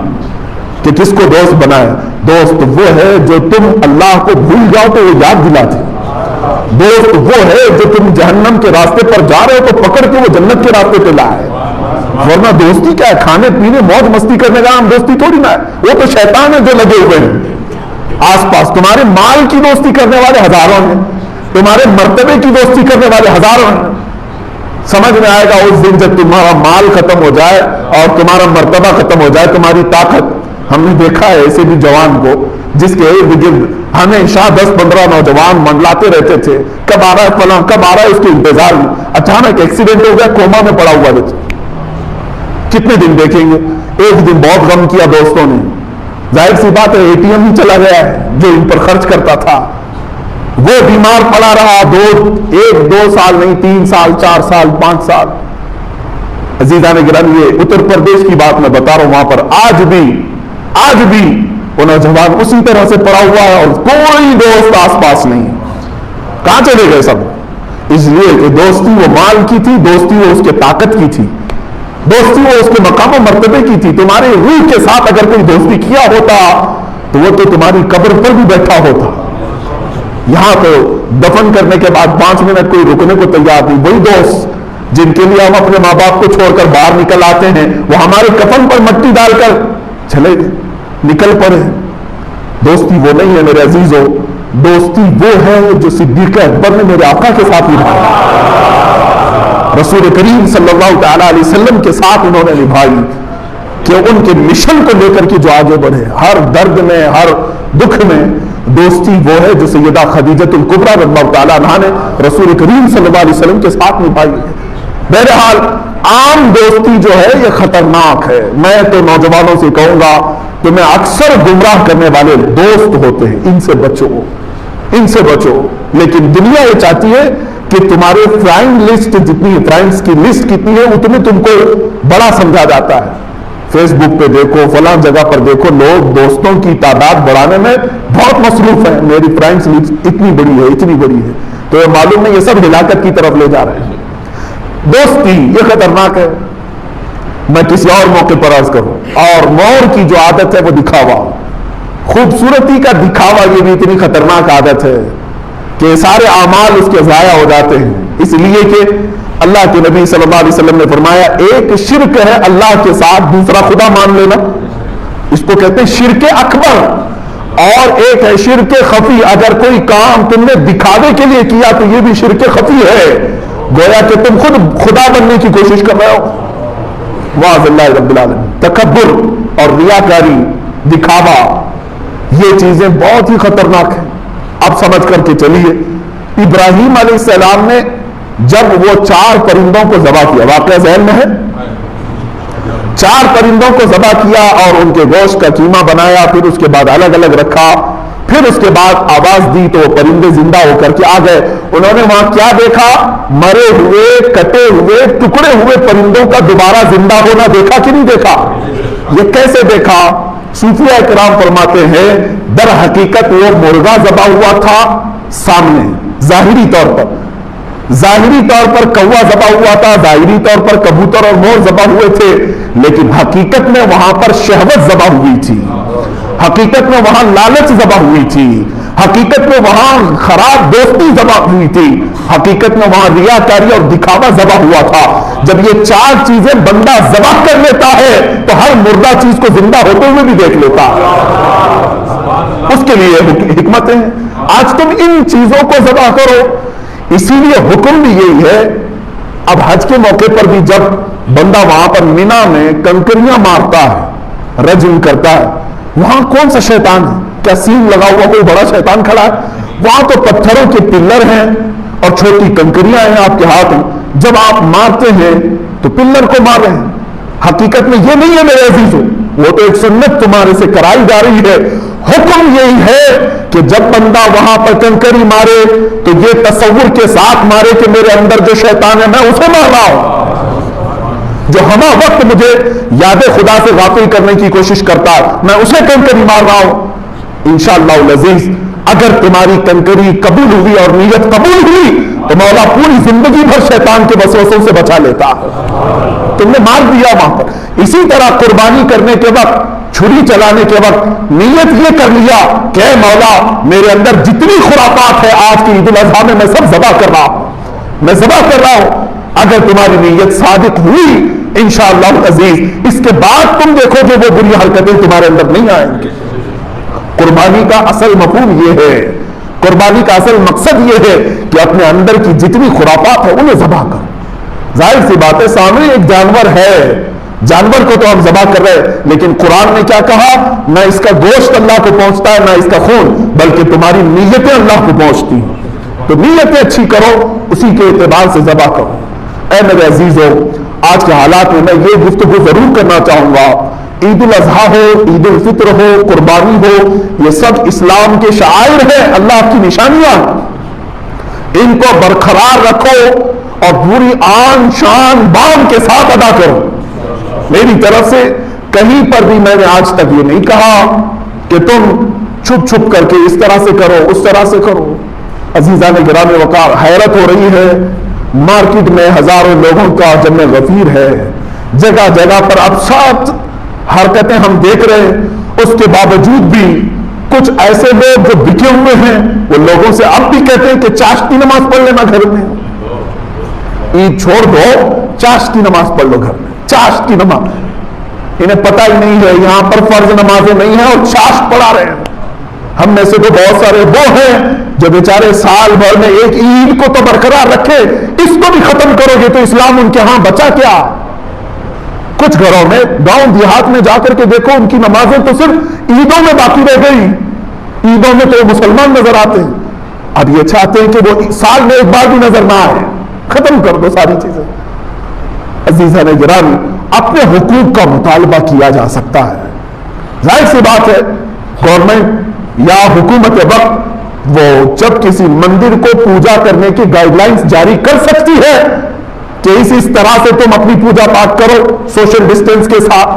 کہ کس کو دوست بنائے۔ دوست وہ ہے جو تم اللہ کو بھول جاؤ تو وہ یاد دلاتے۔ دوست وہ ہے جو تم جہنم کے راستے پر جا رہے ہو تو پکڑ کے وہ جنت کے راستے پہ لائے۔ ورنہ دوستی کیا ہے؟ کھانے پینے موج مستی کرنے کا ہم دوستی تھوڑی نہ ہے۔ وہ تو شیطان ہے جو لگے ہوئے ہیں آس پاس۔ تمہارے مال کی دوستی کرنے والے ہزاروں ہیں، تمہارے مرتبے کی دوستی کرنے والے ہزاروں ہیں۔ سمجھ میں آئے گا اس دن جب تمہارا مال ختم ہو جائے اور تمہارا مرتبہ ختم ہو جائے، تمہاری طاقت۔ ہم نے دیکھا ہے ایسے بھی جوان کو جس کے ارد گرد ہمیشہ 10-15 نوجوان منڈلاتے رہتے تھے، کب آ رہا ہے فلاں، کب آ رہا ہے، اس کے انتظار میں اچانک ایکسیڈنٹ ہو گیا، کوما میں پڑا ہوا بچہ۔ کتنے دن دیکھیں گے؟ ایک دن بہت غم کیا دوستوں نے، ظاہر سی بات ہے اے ٹی ایم ہی چلا گیا ہے جو ان پر خرچ کرتا تھا۔ وہ بیمار پڑا رہا، 1-2 سال نہیں، 3 سال 4 سال 5 سال۔ عزیزان گرامی، یہ اتر پردیش کی بات میں بتا رہا ہوں، وہاں پر آج بھی وہ نوجوان اسی طرح سے پڑا ہوا ہے اور کوئی دوست آس پاس نہیں۔ کہاں چلے گئے سب؟ اس لیے کہ دوستی وہ مال کی تھی، دوستی وہ اس کے طاقت کی تھی، دوستی وہ اس کے مقام و مرتبے کی تھی۔ تمہاری روح کے ساتھ اگر کوئی دوستی کیا ہوتا تو وہ تو تمہاری قبر پر بھی بیٹھا ہوتا۔ یہاں تو دفن کرنے کے بعد 5 منٹ کوئی رکنے کو تیار نہیں۔ وہی دوست جن کے لیے ہم اپنے ماں باپ کو چھوڑ کر باہر نکل آتے ہیں، وہ ہمارے کفن پر مٹی ڈال کر چلے گئے، نکل پڑے۔ دوستی وہ نہیں ہے میرے عزیزوں، دوستی وہ ہے جو صدیق اکبر نے میرے آقا کے ساتھ نبھائی، رسول کریم صلی اللہ تعالی علیہ وسلم کے ساتھ انہوں نے نبھائی، کہ ان کے مشن کو لے کر کے جو آگے بڑھے، ہر درد میں ہر دکھ میں۔ دوستی وہ ہے جو سیدہ خدیجۃ الکبریٰ رضی اللہ تعالیٰ عنہا نے رسول کریم صلی اللہ علیہ وسلم کے ساتھ نبھائی ہے۔ بہرحال عام دوستی جو ہے یہ خطرناک ہے۔ میں تو نوجوانوں سے کہوں گا تمہیں اکثر گمراہ کرنے والے دوست ہوتے ہیں، ان سے بچو، ان سے بچو۔ لیکن دنیا یہ چاہتی ہے کہ تمہارے فرینڈ لسٹ جتنی، فرینڈز کی لسٹ کتنی ہے اتنے تم کو بڑا سمجھا جاتا ہے۔ فیس بک پہ دیکھو، فلاں جگہ پر دیکھو، لوگ دوستوں کی تعداد بڑھانے میں بہت مصروف ہیں۔ میری فرینڈز لسٹ اتنی بڑی ہے، اتنی بڑی ہے، تو یہ معلوم نہیں یہ سب ہلاکت کی طرف لے جا رہے ہیں۔ دوستی یہ خطرناک ہے۔ میں کسی اور موقع پر عرض کروں، اور مور کی جو عادت ہے وہ دکھاوا، خوبصورتی کا دکھاوا، یہ بھی اتنی خطرناک عادت ہے کہ سارے اعمال اس کے ضائع ہو جاتے ہیں۔ اس لیے کہ اللہ کے نبی صلی اللہ علیہ وسلم نے فرمایا ایک شرک ہے اللہ کے ساتھ دوسرا خدا مان لینا، اس کو کہتے ہیں شرک اکبر، اور ایک ہے شرک خفی، اگر کوئی کام تم نے دکھاوے کے لیے کیا تو یہ بھی شرک خفی ہے، گویا کہ تم خود خدا بننے کی کوشش کر رہے ہو۔ واعظ اللہ رب العالمین، تکبر اور ریاکاری، دکھاوا، یہ چیزیں بہت ہی خطرناک ہیں۔ اب سمجھ کر کے چلیے، ابراہیم علیہ السلام نے جب وہ 4 پرندوں کو ذبح کیا، واقعہ ذہن میں ہے، 4 پرندوں کو ذبح کیا اور ان کے گوشت کا قیمہ بنایا، پھر اس کے بعد الگ الگ رکھا، پھر اس کے بعد آواز دی تو وہ پرندے زندہ ہو کر کے آ گئے۔ انہوں نے وہاں کیا دیکھا؟ مرے ہوئے، کٹے ہوئے، ٹکڑے ہوئے پرندوں کا دوبارہ زندہ ہونا دیکھا کہ نہیں دیکھا؟ یہ کیسے دیکھا؟ صوفیہ کرام فرماتے ہیں در حقیقت وہ مرغا ذبح ہوا تھا سامنے، ظاہری طور پر، ظاہری طور پر کوا ذبح ہوا تھا، ظاہری طور پر کبوتر اور مور ذبح ہوئے تھے، لیکن حقیقت میں وہاں پر شہوت ذبح ہوئی تھی، حقیقت میں وہاں لالچ ذبح ہوئی تھی، حقیقت میں وہاں خراب دوستی ذبح ہوئی تھی، حقیقت میں وہاں ریاکاری اور دکھاوا ذبح ہوا تھا۔ جب یہ 4 چیزیں بندہ ذبح کر لیتا ہے تو ہر مردہ چیز کو زندہ ہوتے ہوئے بھی دیکھ لیتا ہے۔ اس کے لیے حکمت ہے، آج تم ان چیزوں کو ذبح کرو۔ اسی لیے حکم بھی یہی ہے۔ اب حج کے موقع پر بھی جب بندہ وہاں پر مینا میں کنکریاں مارتا ہے رجم کرتا ہے، وہاں کون سا شیطان ہے؟ کیا سین لگا ہوا کوئی بڑا شیطان کھڑا ہے؟ وہاں تو پتھروں کے پلر ہیں اور چھوٹی کنکریاں ہیں آپ کے ہاتھ میں، جب آپ مارتے ہیں تو پلر کو مار رہے ہیں۔ حقیقت میں یہ نہیں ہے میرے عزیزوں، وہ تو ایک سنت تمہارے سے کرائی جا رہی ہے۔ حکم یہی ہے کہ جب بندہ وہاں پر کنکری مارے تو یہ تصور کے ساتھ مارے کہ میرے اندر جو شیطان ہے میں اسے مار رہا ہوں، جو ہمہ وقت مجھے یاد خدا سے غافل کرنے کی کوشش کرتا ہے میں اسے کنکری مار رہا ہوں۔ انشاءاللہ العزیز اگر تمہاری کنکری قبول ہوئی اور نیت قبول ہوئی تو مولا پوری زندگی بھر شیطان کے وسوسوں سے بچا لیتا۔ تم نے مار دیا وہاں پر۔ اسی طرح قربانی کرنے کے وقت، چھری چلانے کے وقت نیت یہ کر لیا کہ اے مولا میرے اندر جتنی خرافات ہے آج کی عید الاضحیٰ میں میں سب ذبح کر رہا ہوں، میں ذبح کر رہا ہوں۔ اگر تمہاری نیت صادق ہوئی انشاءاللہ العزیز اس کے بعد تم دیکھو کہ وہ بری حرکتیں تمہارے اندر نہیں آئیں گی۔ قربانی کا اصل مفہوم یہ ہے، قربانی کا اصل مقصد یہ ہے کہ اپنے اندر کی جتنی خرافات ہے انہیں ذبح کرو۔ ظاہر سی بات ہے سامنے ایک جانور ہے، جانور کو تو ہم ذبح کر رہے ہیں، لیکن قرآن نے کیا کہا؟ نہ اس کا گوشت اللہ کو پہنچتا ہے نہ اس کا خون، بلکہ تمہاری نیتیں اللہ کو پہنچتی ہیں۔ تو نیتیں اچھی کرو، اسی کے اعتبار سے ذبح کرو۔ اے میرے عزیزو، آج کے حالات میں یہ گفتگو ضرور کرنا چاہوں گا، عید الاضحیٰ ہو، عید الفطر ہو، قربانی ہو، یہ سب اسلام کے شعائر ہیں، اللہ کی نشانیاں، ان کو برقرار رکھو اور پوری آن شان بان کے ساتھ ادا کرو۔ میری طرف سے کہیں پر بھی میں نے آج تک یہ نہیں کہا کہ تم چھپ چھپ کر کے اس طرح سے کرو اس طرح سے کرو۔ عزیزان گرامی وقار، حیرت ہو رہی ہے، مارکیٹ میں ہزاروں لوگوں کا جمع غفیر ہے، جگہ جگہ پر اب سات حرکتیں ہم دیکھ رہے ہیں، اس کے باوجود بھی کچھ ایسے لوگ جو بکے ہوئے ہیں وہ لوگوں سے اب بھی کہتے ہیں کہ چاش کی نماز پڑھ لینا گھر میں، عید چھوڑ دو چاش کی نماز پڑھ لو گھر میں۔ چاش کی نماز، انہیں پتہ ہی نہیں ہے یہاں پر فرض نمازیں نہیں ہیں اور چاش پڑھا رہے ہیں۔ ہم میں سے تو بہت سارے وہ ہیں جو بیچارے سال بھر میں ایک عید کو تو برقرار رکھے، اس کو بھی ختم کرو گے تو اسلام ان کے ہاں بچا کیا؟ کچھ گھروں میں گاؤں دیہات میں جا کر کے دیکھو ان کی نمازیں تو صرف عیدوں میں باقی رہ گئی، عیدوں میں تو مسلمان نظر آتے ہیں، اب یہ چاہتے ہیں کہ وہ سال میں ایک بار بھی نظر نہ آئے۔ ختم کر دو ساری چیزیں۔ عزیزان گرامی، اپنے حقوق کا مطالبہ کیا جا سکتا ہے، ظاہر سی بات ہے گورنمنٹ یا حکومت وقت وہ جب کسی مندر کو پوجا کرنے کی گائیڈ لائنز جاری کر سکتی ہے کہ اس طرح سے تم اپنی پوجا پاٹ کرو سوشل ڈسٹینس کے ساتھ،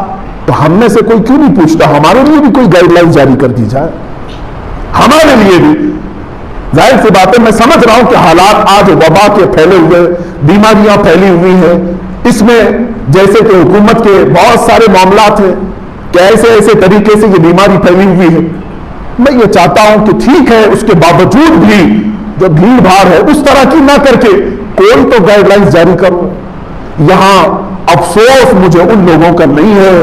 تو ہم میں سے کوئی کیوں نہیں پوچھتا ہمارے لیے بھی کوئی گائیڈ لائن جاری کر دی جائے، ہمارے لیے بھی۔ ظاہر سی بات ہے میں سمجھ رہا ہوں کہ حالات آج وبا کے پھیلے ہوئے، بیماریاں پھیلی ہوئی ہیں، اس میں جیسے کہ حکومت کے بہت سارے معاملات ہیں کہ ایسے ایسے طریقے سے یہ بیماری پھیلی ہوئی ہے۔ میں یہ چاہتا ہوں کہ ٹھیک ہے اس کے باوجود بھی جو بھیڑ بھاڑ ہے اس طرح کی نہ کر کے کوئی تو گائیڈ لائنز جاری کرو۔ یہاں افسوس مجھے ان لوگوں کا نہیں ہے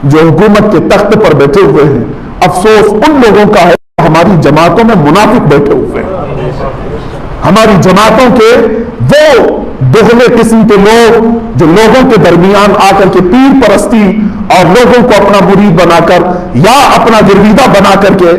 جو حکومت کے تخت پر بیٹھے ہوئے ہیں، افسوس ان لوگوں کا ہے ہماری جماعتوں میں منافق بیٹھے ہوئے ہیں، ہماری جماعتوں کے وہ دوہلے قسم کے لوگ جو لوگوں کے درمیان آ کر کے پیر پرستی اور لوگوں کو اپنا مرید بنا کر یا اپنا گرویدہ بنا کر کے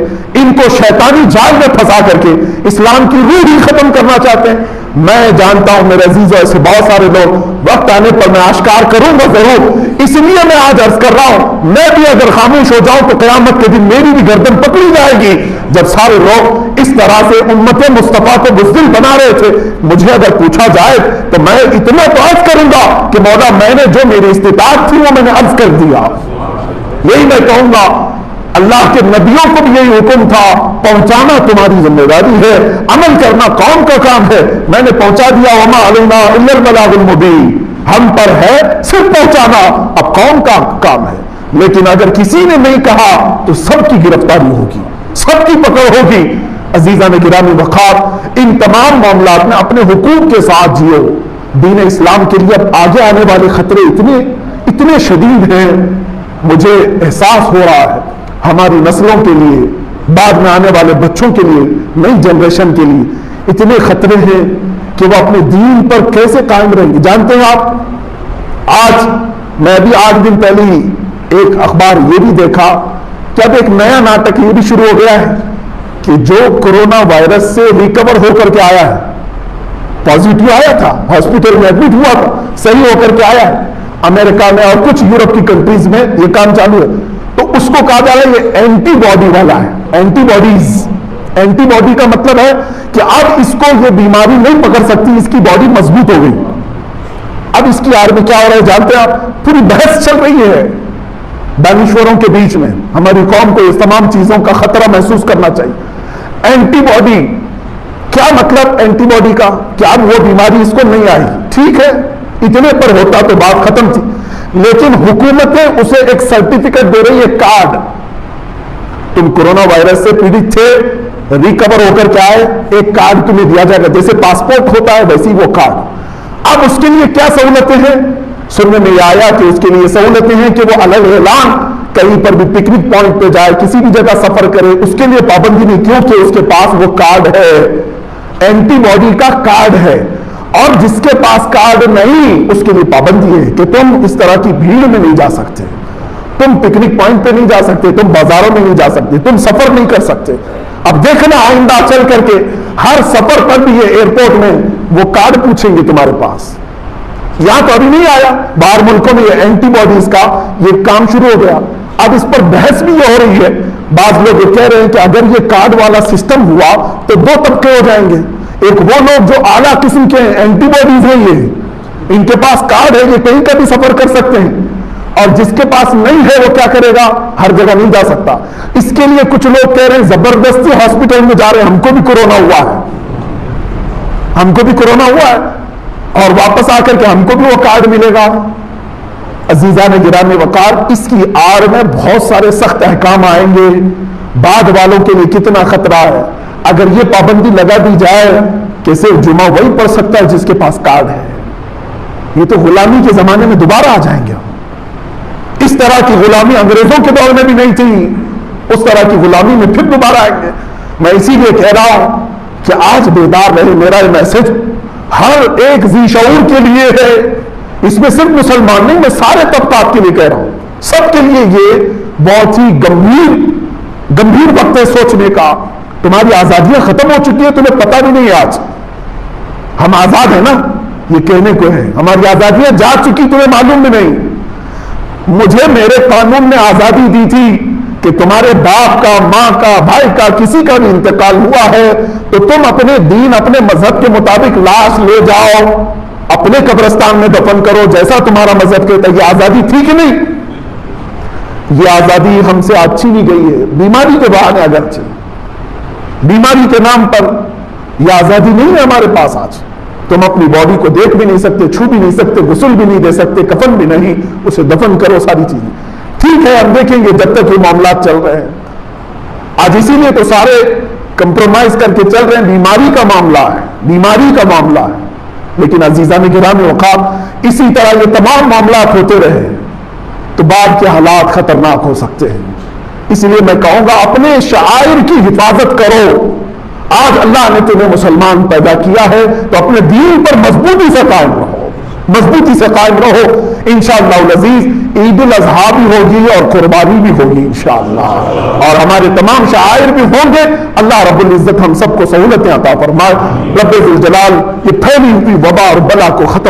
ان کو شیطانی جال میں پھنسا کر کے اسلام کی روح ہی ختم کرنا چاہتے ہیں۔ میں جانتا ہوں میرے عزیزوں ایسے بہت سارے لوگ، وقت آنے پر میں آشکار کروں گا ضرور، اس لیے میں آج عرض کر رہا ہوں میں بھی اگر خاموش ہو جاؤں تو قیامت کے دن میری بھی گردن پکڑی جائے گی، جب سارے لوگ اس طرح سے امت مصطفیٰ کو بزدل بنا رہے تھے۔ مجھے اگر پوچھا جائے تو میں اتنا تو عرض کروں گا کہ مولا میں نے جو میری استطاعت تھی وہ میں نے عرض کر دیا، یہی میں کہوں گا۔ اللہ کے نبیوں کو بھی یہی حکم تھا، پہنچانا تمہاری ذمہ داری ہے، عمل کرنا قوم کا کام ہے، میں نے پہنچا دیا، وما علینا الا البلاغ المبین، ہم پر ہے صرف پہنچانا، اب قوم کا کام ہے۔ لیکن اگر کسی نے نہیں کہا تو سب کی گرفتاری ہوگی، سب کی پکڑ ہوگی۔ عزیزان گرامی وقار، ان تمام معاملات میں اپنے حقوق کے ساتھ جیو۔ دین اسلام کے لیے اب آگے آنے والے خطرے اتنے شدید ہیں، مجھے احساس ہو رہا ہے ہماری نسلوں کے لیے، بعد میں آنے والے بچوں کے لیے، نئی جنریشن کے لیے اتنے خطرے ہیں کہ وہ اپنے دین پر کیسے قائم رہیں گے۔ جانتے ہیں آپ، آج میں ابھی 8 دن پہلے ہی ایک اخبار یہ بھی دیکھا کہ اب ایک نیا ناٹک یہ بھی شروع ہو گیا ہے کہ جو کورونا وائرس سے ریکور ہو کر کے آیا ہے، پازیٹیو آیا تھا، ہاسپٹل میں ایڈمٹ ہوا تھا، صحیح ہو کر کے آیا ہے، امریکہ میں اور کچھ یورپ کی کنٹریز میں یہ کام چالو ہے، تو اس کو کہا جا رہا ہے یہ اینٹی باڈی والا ہے، اینٹی باڈیز۔ اینٹی باڈی کا مطلب ہے کہ اب اس کو یہ بیماری نہیں پکڑ سکتی، اس کی باڈی مضبوط ہو گئی۔ اب اس کی آڑ میں کیا ہو رہا ہے جانتے ہیں آپ؟ پوری بحث چل رہی ہے دانشوروں کے بیچ میں۔ ہماری قوم کو اس تمام چیزوں کا خطرہ محسوس کرنا چاہیے۔ اینٹی باڈی کیا مطلب؟ اینٹی باڈی کا کہ اب وہ بیماری اس کو نہیں آئی، ٹھیک ہے، اتنے پر ہوتا تو بات ختم تھی، لیکن حکومتیں اسے ایک سرٹیفکیٹ دے رہی ہے، کارڈ، تم کورونا وائرس سے پیڑت تھے، ریکور ہو کر کے آئے، ایک کارڈ تمہیں دیا جائے گا، جیسے پاسپورٹ ہوتا ہے ویسی وہ کارڈ۔ اب اس کے لیے کیا سہولتیں ہیں؟ سننے میں یہ آیا کہ اس کے لیے سہولتیں ہیں کہ وہ الگ اعلان کہیں پر بھی پکنک پوائنٹ پہ جائے، کسی بھی جگہ سفر کرے، اس کے لیے پابندی نہیں، کیونکہ اس کے پاس وہ کارڈ ہے، اینٹی باڈی کا کارڈ ہے۔ اور جس کے پاس کارڈ نہیں اس کے لیے پابندی ہے کہ تم اس طرح کی بھیڑ میں نہیں جا سکتے، تم پکنک پوائنٹ پہ نہیں جا سکتے، تم بازاروں میں نہیں جا سکتے، تم سفر نہیں کر سکتے۔ اب دیکھنا آئندہ چل کر کے ہر سفر پر بھی یہ ایئرپورٹ میں وہ کارڈ پوچھیں گے تمہارے پاس۔ یہاں تو ابھی نہیں آیا، باہر ملکوں میں یہ اینٹی باڈیز کا یہ کام شروع ہو گیا۔ اب اس پر بحث بھی یہ ہو رہی ہے، بعض لوگ یہ کہہ رہے ہیں کہ اگر یہ کارڈ والا سسٹم ہوا تو دو طبقے ہو جائیں گے، ایک وہ لوگ جو اعلیٰ قسم کے اینٹی باڈیز ہیں، یہ ان کے پاس کارڈ ہے، یہ کہیں کا بھی سفر کر سکتے ہیں، اور جس کے پاس نہیں ہے وہ کیا کرے گا؟ ہر جگہ نہیں جا سکتا۔ اس کے لیے کچھ لوگ کہہ رہے ہیں زبردستی ہاسپٹل میں جا رہے ہیں، ہم کو بھی کورونا ہوا ہے، ہم کو بھی کورونا ہوا ہے، اور واپس آ کر کے ہم کو بھی وہ کارڈ ملے گا۔ عزیزان گرامی وقار، اس کی آڑ میں بہت سارے سخت احکام آئیں گے، بعد والوں کے لیے کتنا خطرہ ہے۔ اگر یہ پابندی لگا دی جائے کہ صرف جمعہ وہی پڑھ سکتا ہے جس کے پاس کارڈ ہے، یہ تو غلامی کے زمانے میں دوبارہ آ جائیں گے۔ اس طرح کی غلامی انگریزوں کے دور میں بھی نہیں تھی، اس طرح کی غلامی میں پھر دوبارہ آئیں گے۔ میں اسی لیے کہہ رہا ہوں کہ آج بیدار رہے، میرا یہ میسج ہر ایک ذی شعور کے لیے ہے، اس میں صرف مسلمان نہیں، میں سارے طبقات کے لیے کہہ رہا ہوں، سب کے لیے یہ بہت ہی گمبھیر وقت ہے سوچنے کا۔ تمہاری آزادیاں ختم ہو چکی ہیں، تمہیں پتہ بھی نہیں ہے، آج ہم آزاد ہیں نا، یہ کہنے کو ہے، ہماری آزادیاں جا چکی، تمہیں معلوم بھی نہیں۔ مجھے میرے قانون نے آزادی دی تھی کہ تمہارے باپ کا، ماں کا، بھائی کا، کسی کا بھی انتقال ہوا ہے تو تم اپنے دین، اپنے مذہب کے مطابق لاش لے جاؤ، اپنے قبرستان میں دفن کرو، جیسا تمہارا مذہب کہتا ہے۔ یہ آزادی تھی کہ نہیں؟ یہ آزادی ہم سے آج چھینی گئی ہے، بیماری کے بہانے، اگرچہ بیماری کے نام پر یہ آزادی نہیں ہے ہمارے پاس۔ آج تم اپنی باڈی کو دیکھ بھی نہیں سکتے، چھو بھی نہیں سکتے، غسل بھی نہیں دے سکتے، کفن بھی نہیں، اسے دفن کرو، ساری چیزیں ٹھیک ہے، ہم دیکھیں گے جب تک یہ معاملات چل رہے ہیں۔ آج اسی لیے تو سارے کمپرومائز کر کے چل رہے ہیں، بیماری کا معاملہ ہے، بیماری کا معاملہ ہے۔ لیکن عزیزان گرامی وقار، اسی طرح یہ تمام معاملات ہوتے رہے تو بعد کے حالات خطرناک ہو سکتے ہیں۔ اس لیے میں کہوں گا اپنے شعائر کی حفاظت کرو۔ آج اللہ نے تمہیں مسلمان پیدا کیا ہے تو اپنے دین پر مضبوطی سے قائم رہو، مضبوطی سے قائم رہو۔ انشاءاللہ العزیز عید الاضحیٰ بھی ہوگی اور قربانی بھی ہوگی انشاءاللہ، اور ہمارے تمام شعائر بھی ہوں گے۔ اللہ رب العزت ہم سب کو سہولتیں عطا فرمائے۔ رب ذوالجلال یہ پھیلی ہوئی وبا اور بلا کو ختم